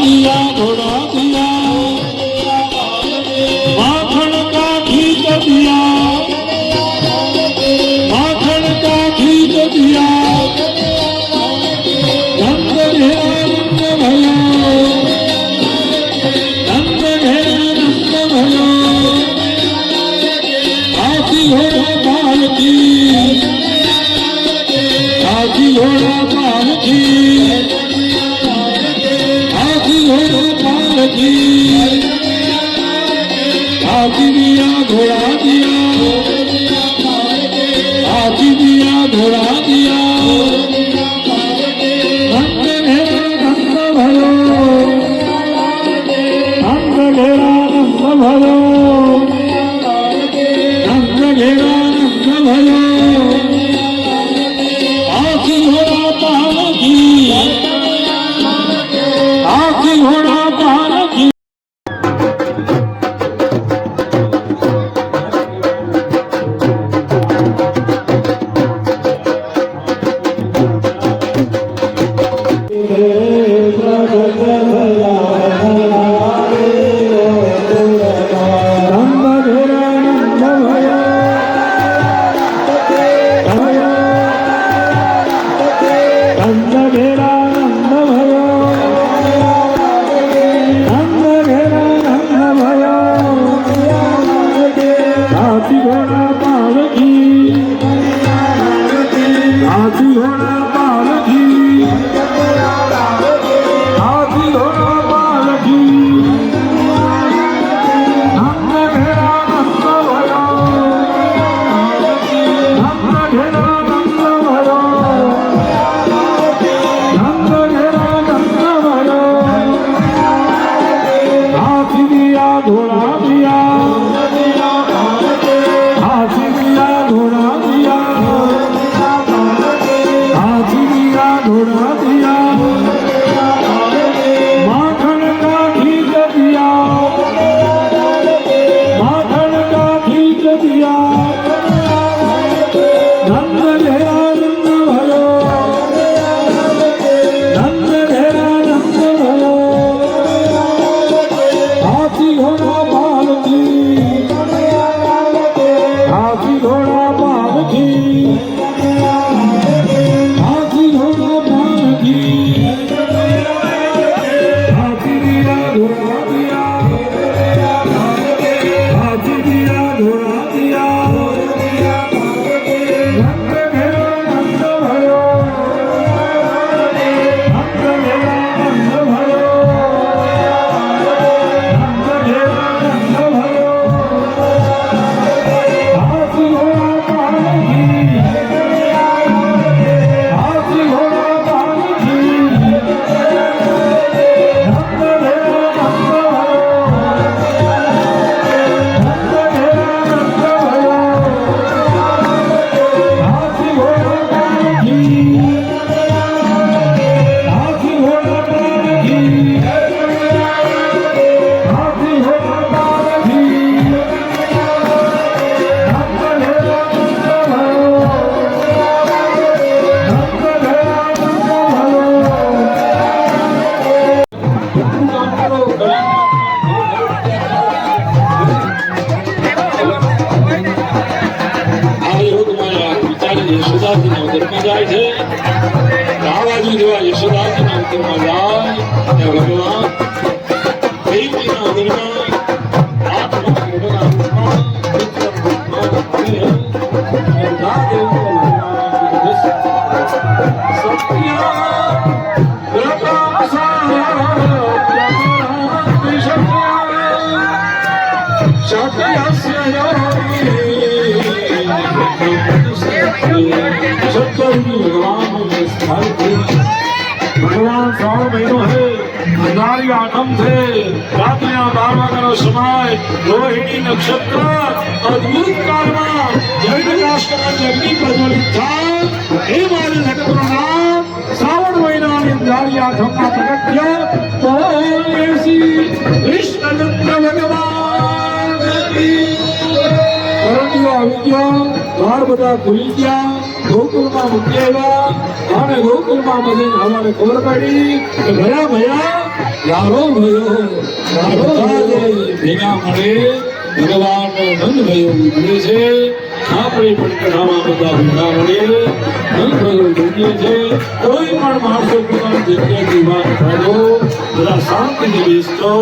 दिया घोड़ा दिया माखन का खींच दिया माखन का खींच दिया नंद घेरा नंद भयो नंद घेरा नंद भयो हाथी घोड़ा पालकी हाथी घोड़ा पालकी हाथी घोड़ा पालकी हाथी दिया घोड़ा दिया हाथी दिया घोड़ा दिया नंद घेरा नंद भयो नंद घेरा नंद भयो नंद घेरा नंद भयो हाथी घोड़ा पालकी हाथी घोड़ा पालकी हाथी घोड़ा पालकी हाथी घोड़ा पालकी हाथी घोड़ा पालकी नंद घेरा नंद भयो नंद घेरा नंद भयो नंद घेरा नंद भयो हाथी दिया घोड़ा दिया हाथी दिया घोड़ा दिया हाथी दिया घोड़ा दिया माखन का खींच दिया माखन का खींच दिया नंद घेरा नंद भयो नंद घेरा नंद भयो हाथी घोड़ा पालकी हाथी घोड़ा पालकी हाथी घोड़ा पालकी हाथी दिया घोड़ा दिया हाथी दिया घोड़ा दिया नंद घेरा नंद भयो नंद घेरा नंद भयो नंद घेरा नंद भयो हाथी घोड़ा पालकी हाथी घोड़ा पालकी नंद घेरा नंद भयो नंद घेरा नंद भयो हाथी घोड़ा पालकी हाथी घोड़ा पालकी हाथी घोड़ा पालकी नंद घेरा नंद भयो नंद घेरा नंद भयो આ યોગમાં વિચારી યશોદાજીના ઉદરમાં જાય છે આ બાજુ જેવા યશોદાજીના ઉદરમાં જાય ત્યાં ભગવાન દેવજીના ઉદરમાં આત્મા મોઢાના રૂપમાં વિક્રમ રૂપમાં આવે અને બધા દેવોનો ભગવાન સત્ય भगवान श्रावण महीनो है अंगारी आठम थे रात में 12 वाग्याનો સમય રોહિણી નક્ષત્ર અદ્ભુત કાળમાં જૈનકાષ્ટમાં અગ્નિ પ્રજ્વલિત થાય એ મારે જગતનું નામ શ્રાવણ મહિનાની અંગારી આઠમમાં પ્રગટ્ય બોલેસી કૃષ્ણચંદ્ર ભગવાન કરંડીઓ આવી ગયા દ્વાર બધા ખુલી ગયા ગોકુળમાં મૂકી આવ્યા અને ગોકુળમાં બધે અમારે ખબર પડી કે ભયા ભયા રાડો ભયો બધા જે ભેગા મળે ભગવાનનો નંદ ભયો ઉજવે છે આપણે પણ કથામાં બધા ભેગા મળે નંદ ભયો ઉજવીએ છે કોઈ પણ માણસો પોતાની જગ્યાથી વાત કાઢો બધા શાંતિથી બેસજો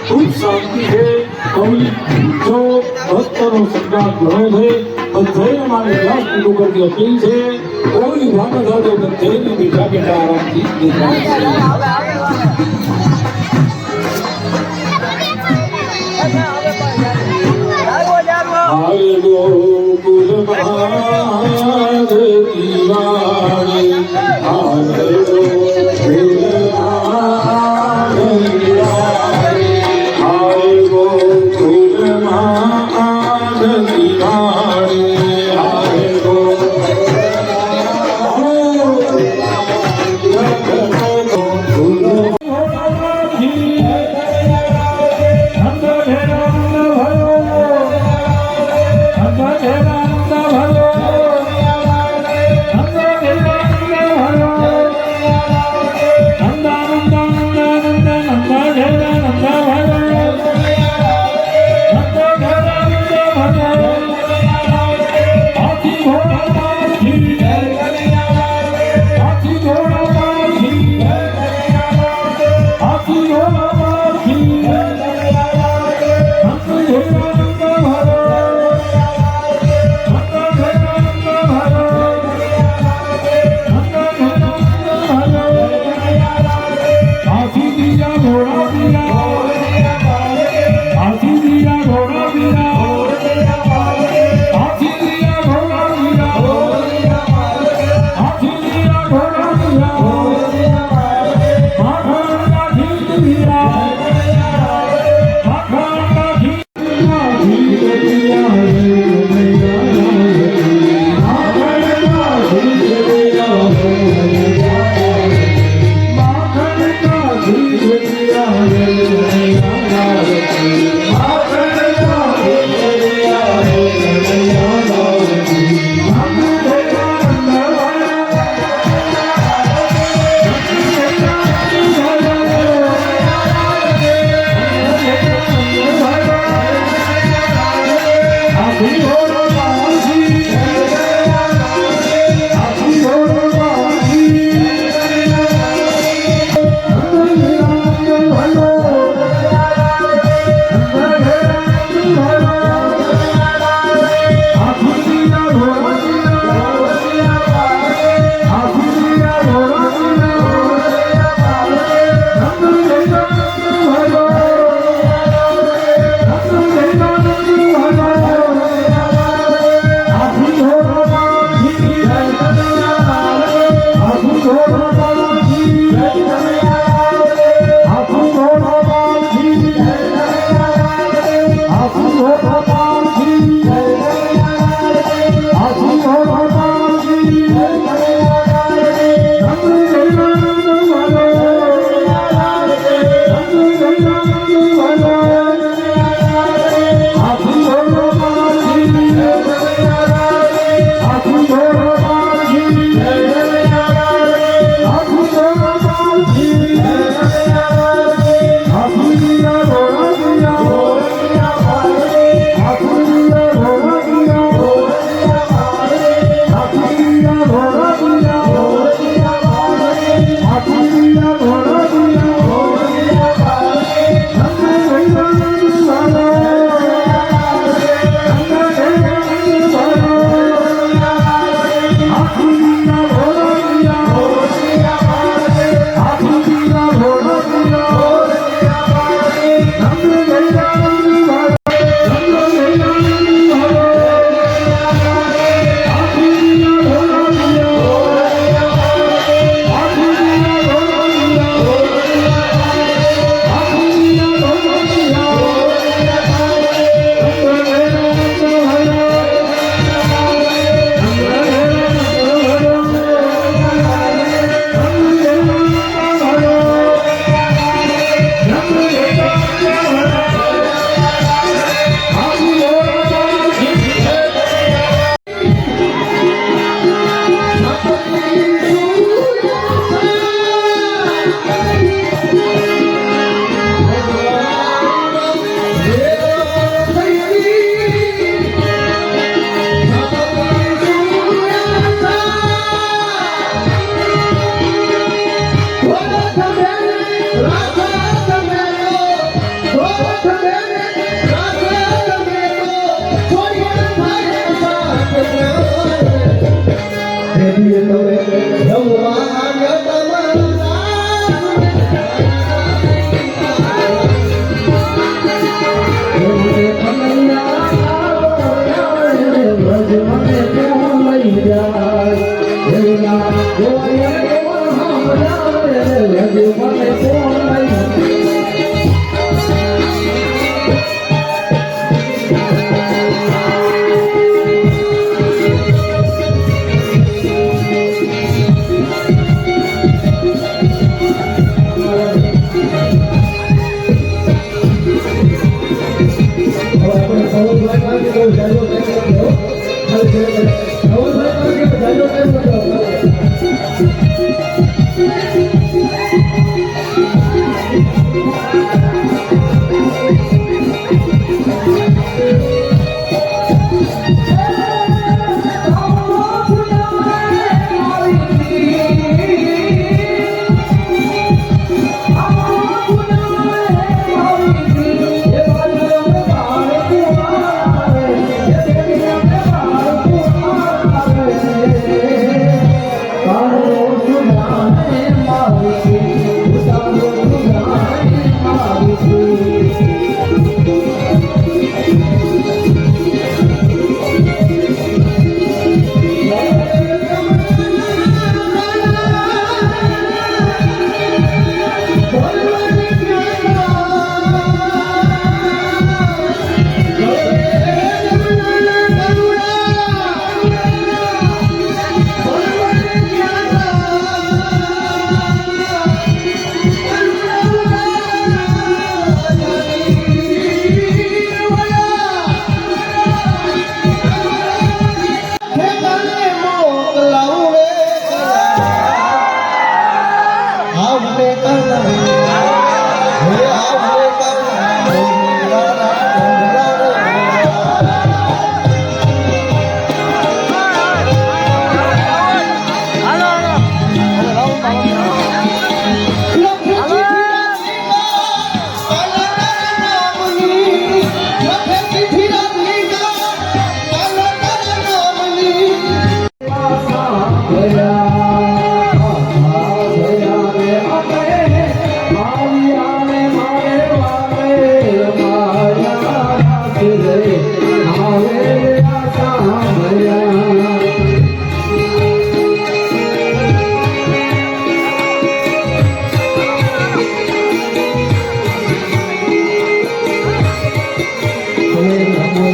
ખૂબ શાંતિ છે પબ્લિક જો ભક્તોનો સંગાત ઘણો છે બધાને મારે ખાસ પૂરું કરતી અપીલ છે કોઈ ભાગ થતો બધાને બેઠા બેઠા આરામથી આરે ગોકુલ મહાદેવી વાણી આરે ગોકુલ મહાદેવી વાણી આરે ગોકુલ મહાદેવી વાણી આરે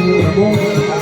નમો